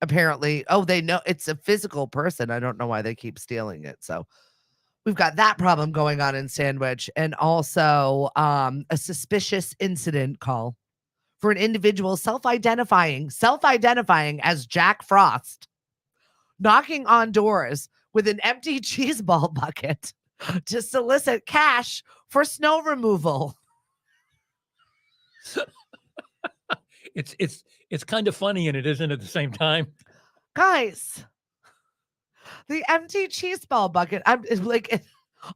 B: apparently. Oh, they know it's a physical person. I don't know why they keep stealing it. So we've got that problem going on in Sandwich, and also a suspicious incident call for an individual self-identifying as Jack Frost, knocking on doors with an empty cheese ball bucket to solicit cash for snow removal.
A: It's kind of funny and it isn't at the same time.
B: Guys, the empty cheese ball bucket. It's like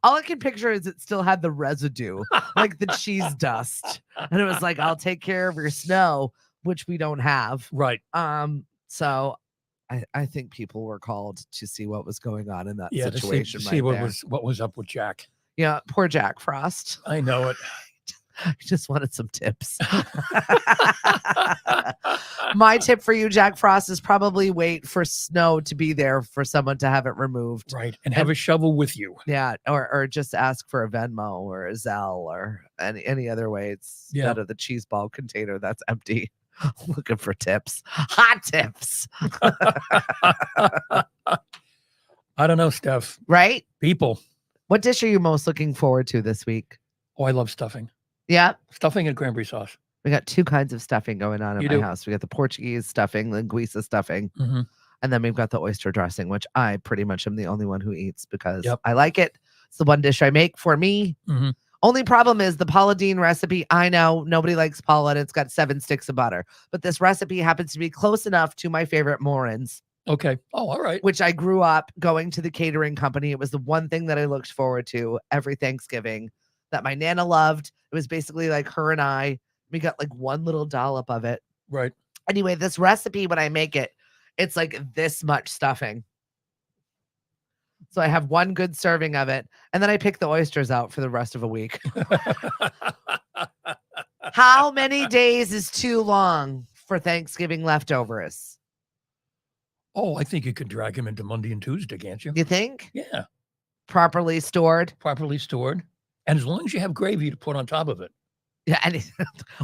B: all I can picture is it still had the residue, like the cheese dust, and it was like, "I'll take care of your snow," which we don't have.
A: Right.
B: So I think people were called to see what was going on in that
A: Yeah,
B: situation.
A: to see what was up with Jack.
B: Yeah, poor Jack Frost.
A: I know it.
B: I just wanted some tips. My tip for you, Jack Frost, is probably wait for snow to be there for someone to have it removed.
A: Right. And have a shovel with you.
B: Yeah. Or just ask for a Venmo or a Zelle or any other way. It's out of the cheese ball container that's empty. Looking for tips. Hot tips.
A: I don't know, Steph.
B: Right?
A: People.
B: What dish are you most looking forward to this week?
A: Oh, I love stuffing.
B: Yeah.
A: Stuffing and cranberry sauce.
B: We got two kinds of stuffing going on in my house. We got the Portuguese stuffing, linguiça stuffing, and then we've got the oyster dressing, which I pretty much am the only one who eats because I like it. It's the one dish I make for me. Only problem is the Paula Deen recipe. I know nobody likes Paula and it's got 7 sticks of butter, but this recipe happens to be close enough to my favorite Morin's.
A: Okay. Oh, all right.
B: Which I grew up going to the catering company. It was the one thing that I looked forward to every Thanksgiving that my Nana loved. It was basically like her and I. We got like one little dollop of it.
A: Right.
B: Anyway, this recipe, when I make it, it's like this much stuffing. So I have one good serving of it, and then I pick the oysters out for the rest of a week. How many days is too long for Thanksgiving leftovers?
A: Oh, I think you could drag him into Monday and Tuesday, can't you?
B: You think?
A: Yeah.
B: Properly stored?
A: Properly stored. And as long as you have gravy to put on top of it.
B: Yeah. And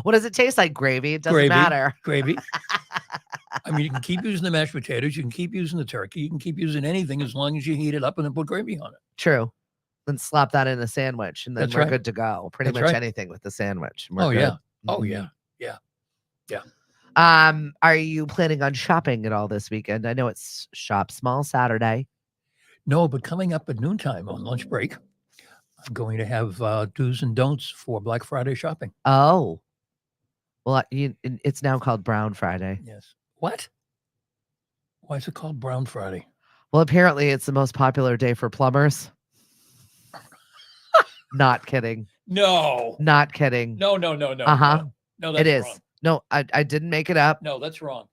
B: what does it taste like? Gravy? It doesn't matter.
A: Gravy. I mean, you can keep using the mashed potatoes. You can keep using the turkey. You can keep using anything as long as you heat it up and then put gravy on it.
B: True. Then slap that in a sandwich and then we're good to go. Pretty much anything with the sandwich.
A: Oh, yeah. Oh, yeah. Yeah. Yeah.
B: Are you planning on shopping at all this weekend? I know it's Shop Small Saturday.
A: No, but coming up at noontime on lunch break, I'm going to have do's and don'ts for Black Friday shopping.
B: Oh. Well, it's now called Brown Friday.
A: Yes. What? Why is it called Brown Friday?
B: Well, apparently it's the most popular day for plumbers. Not kidding.
A: No.
B: Not kidding.
A: No.
B: Uh-huh.
A: No, that's
B: it is.
A: Wrong.
B: No, I didn't make it up.
A: No, that's wrong.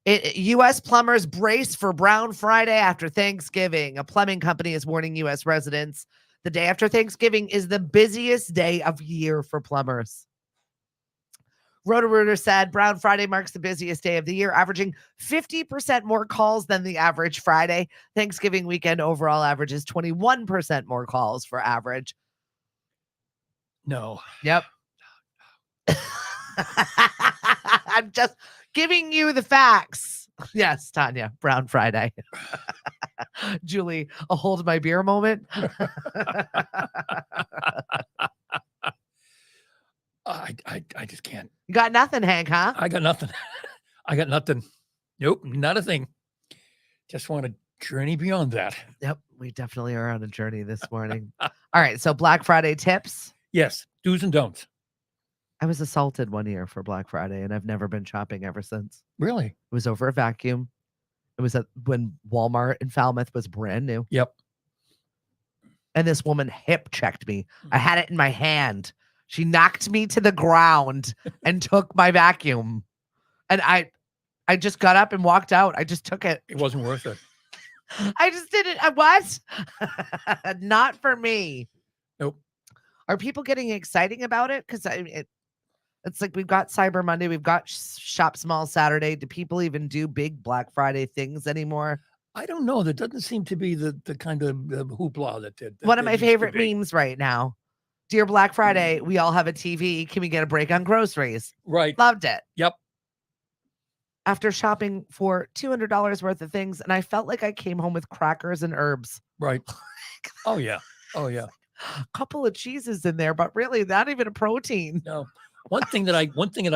B: U.S. plumbers brace for Brown Friday after Thanksgiving. A plumbing company is warning U.S. residents the day after Thanksgiving is the busiest day of year for plumbers. Roto-Rooter said Brown Friday marks the busiest day of the year, averaging 50% more calls than the average Friday. Thanksgiving weekend overall averages 21% more calls for average.
A: No.
B: Yep. I'm just giving you the facts. Yes, Tanya, Brown Friday. Julie, a hold my beer moment.
A: I just can't.
B: You got nothing, Hank, huh?
A: I got nothing. I got nothing. Nope, not a thing. Just want to journey beyond that.
B: Yep, we definitely are on a journey this morning. All right, so Black Friday tips.
A: Yes, do's and don'ts.
B: I was assaulted one year for Black Friday, and I've never been shopping ever since.
A: Really?
B: It was over a vacuum. It was when Walmart in Falmouth was brand new.
A: Yep.
B: And this woman hip checked me. I had it in my hand. She knocked me to the ground and took my vacuum. And I just got up and walked out. I just took it.
A: It wasn't worth it.
B: I just didn't. What? Not for me.
A: Nope.
B: Are people getting exciting about it? Because it's like we've got Cyber Monday. We've got Shop Small Saturday. Do people even do big Black Friday things anymore?
A: I don't know. There doesn't seem to be the kind of hoopla that did.
B: One of my favorite memes right now. Dear Black Friday, we all have a TV. Can we get a break on groceries?
A: Right.
B: Loved it.
A: Yep.
B: after shopping for $200 worth of things, and I felt like I came home with crackers and herbs.
A: Right. Oh, yeah. Oh, yeah.
B: A couple of cheeses in there, but really not even a protein.
A: No. One thing that I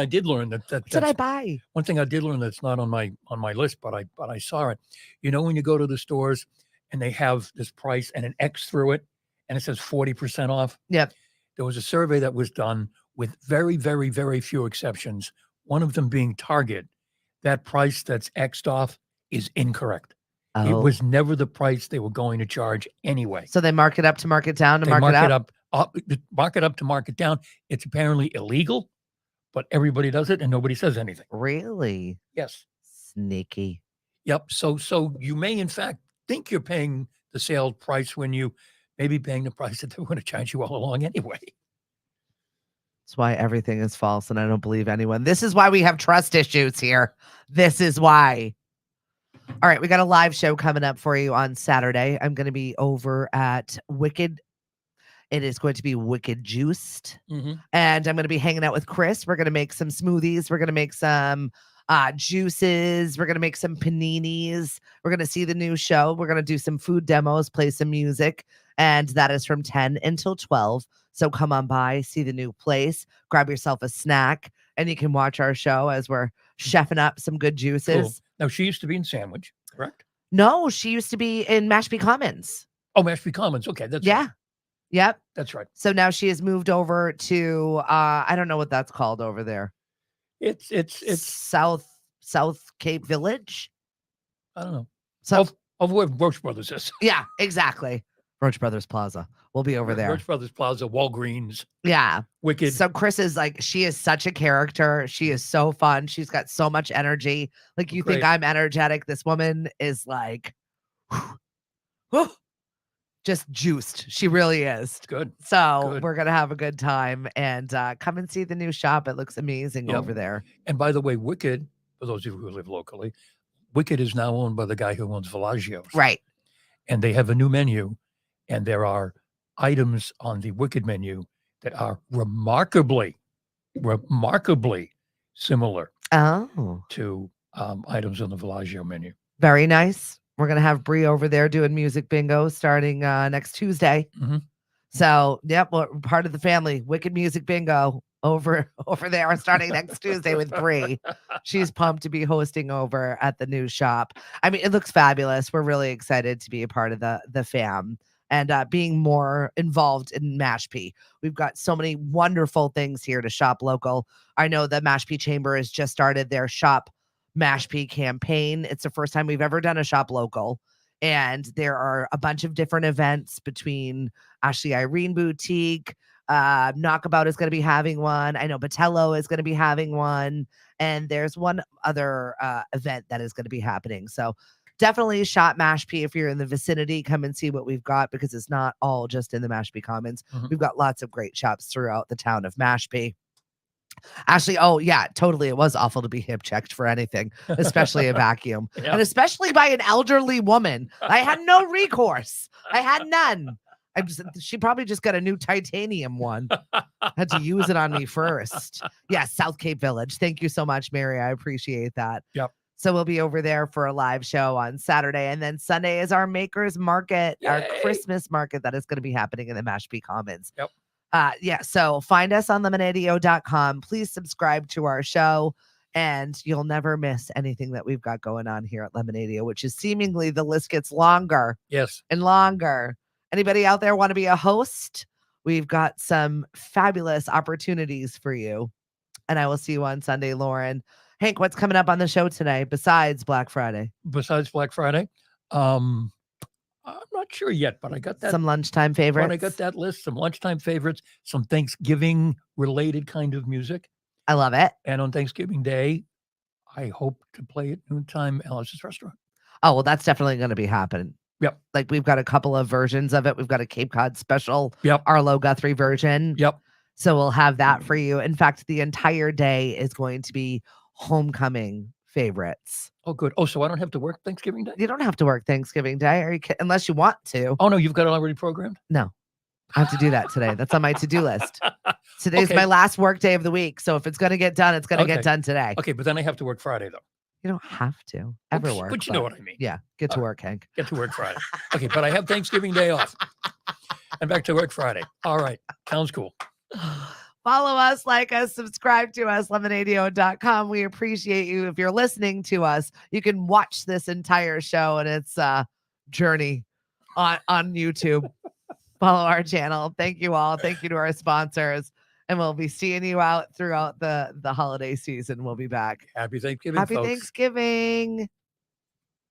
A: did learn
B: What did I buy?
A: one thing I did learn that's not on my list, but I saw it. You know, when you go to the stores and they have this price and an X through it, and it says 40% off.
B: Yep.
A: There was a survey that was done with very, very, very few exceptions. One of them being Target. That price that's X'd off is incorrect. It
B: Oh,
A: was never the price they were going to charge anyway.
B: so they mark it up to mark it down to
A: They
B: mark it up?
A: mark it up to mark it down. It's apparently illegal, but everybody does it and nobody says anything.
B: Really?
A: Yes.
B: Sneaky.
A: Yep. So you may in fact think you're paying the sale price when you may be paying the price that they were going to charge you all along anyway.
B: That's why everything is false, and I don't believe anyone. This is why we have trust issues here. This is why. All right, we got a live show coming up for you on Saturday. I'm going to be over at Wicked. It is going to be Wicked Juiced.
A: Mhm.
B: And I'm going to be hanging out with Chris. We're going to make some smoothies. We're going to make some juices. We're going to make some paninis. We're going to see the new show. We're going to do some food demos, play some music. And that is from 10 until 12. So come on by, see the new place, grab yourself a snack, and you can watch our show as we're chefing up some good juices.
A: Cool. Now, she used to be in Sandwich, correct?
B: No, she used to be in Mashpee Commons.
A: Oh, Mashpee Commons. Okay, that's
B: Yeah.
A: right.
B: Yep.
A: That's right.
B: So now she has moved over to I don't know what that's called over there.
A: It's
B: South Cape Village.
A: I don't know.
B: So
A: Of where Roach Brothers is.
B: yeah, exactly. Roach Brothers Plaza. We'll be over there.
A: Roach Brothers Plaza, Walgreens,
B: Yeah.
A: Wicked.
B: So Chris is like, she is such a character. She is so fun. She's got so much energy. Like you think
A: Great.
B: I'm energetic. This woman is like just juiced. She really is.
A: Good.
B: So
A: Good.
B: we're gonna have a good time and come and see the new shop. It looks amazing
A: Yep.
B: over there.
A: And by the way, Wicked, for those of you who live locally, Wicked is now owned by the guy who owns Villaggio's.
B: Right.
A: And they have a new menu, and there are items on the Wicked menu that are remarkably similar
B: Oh,
A: to items on the Villaggio menu.
B: very nice. We're gonna have Bree over there doing music bingo starting next Tuesday.
A: Mhm.
B: So, yep, we're part of the family. Wicked Music Bingo over there starting next Tuesday with Bree. She's pumped to be hosting over at the new shop. I mean, it looks fabulous. We're really excited to be a part of the fam and being more involved in Mashpee. We've got so many wonderful things here to shop local. I know the Mashpee Chamber has just started their Shop Mashpee campaign. It's the first time we've ever done a shop local. And there are a bunch of different events between Ashley Irene Boutique. Knockabout is going to be having one. I know Batello is going to be having one. And there's one other event that is going to be happening. So definitely shop Mashpee if you're in the vicinity. Come and see what we've got because it's not all just in the Mashpee Commons.
A: Mhm.
B: We've got lots of great shops throughout the town of Mashpee. Actually, oh yeah, totally. It was awful to be hip checked for anything, especially a vacuum,
A: Yeah.
B: and especially by an elderly woman. I had no recourse. I had none. She probably just got a new titanium one. Had to use it on me first. Yeah, South Cape Village. Thank you so much, Mary. I appreciate that.
A: Yep.
B: So we'll be over there for a live show on Saturday. And then Sunday is our Makers Market, our
A: Yay.
B: Christmas market that is going to be happening in the Mashpee Commons.
A: Yep.
B: Yeah, so find us on lemonadio.com. Please subscribe to our show, and you'll never miss anything that we've got going on here at Lemonadio, which is seemingly the list gets longer
A: Yes.
B: and longer. Anybody out there want to be a host? We've got some fabulous opportunities for you. And I will see you on Sunday, Lauren. Hank, what's coming up on the show today besides Black Friday?
A: Besides Black Friday, I'm not sure yet, but I got that.
B: Some lunchtime favorites.
A: When I got that list, some lunchtime favorites, some Thanksgiving related kind of music.
B: I love it.
A: And on Thanksgiving Day, I hope to play at noontime Alice's Restaurant.
B: Oh, well, that's definitely going to be happening.
A: Yep.
B: Like we've got a couple of versions of it. We've got a Cape Cod special,
A: Yep.
B: Arlo Guthrie version.
A: Yep.
B: So we'll have that for you. In fact, the entire day is going to be homecoming favorites.
A: Oh, good. Oh, so I don't have to work Thanksgiving Day?
B: You don't have to work Thanksgiving Day, or unless you want to.
A: Oh, no, you've got it already programmed?
B: No, I have to do that today. That's on my to-do list. Today's
A: Okay.
B: my last work day of the week. So if it's going to get done, it's going to get
A: Okay.
B: done today.
A: Okay, but then I have to work Friday, though.
B: You don't have to ever
A: Oops,
B: work.
A: but you know what I mean.
B: Yeah, get to
A: All right.
B: work, Hank.
A: Get to work Friday. Okay, but I have Thanksgiving Day off. And back to work Friday. All right. Sounds cool.
B: Follow us, like us, subscribe to us, lemonadio.com. We appreciate you. If you're listening to us, you can watch this entire show and its journey on YouTube. Follow our channel. Thank you all. Thank you to our sponsors. And we'll be seeing you out throughout the holiday season. We'll be back.
A: Happy Thanksgiving,
B: Happy
A: folks.
B: Thanksgiving.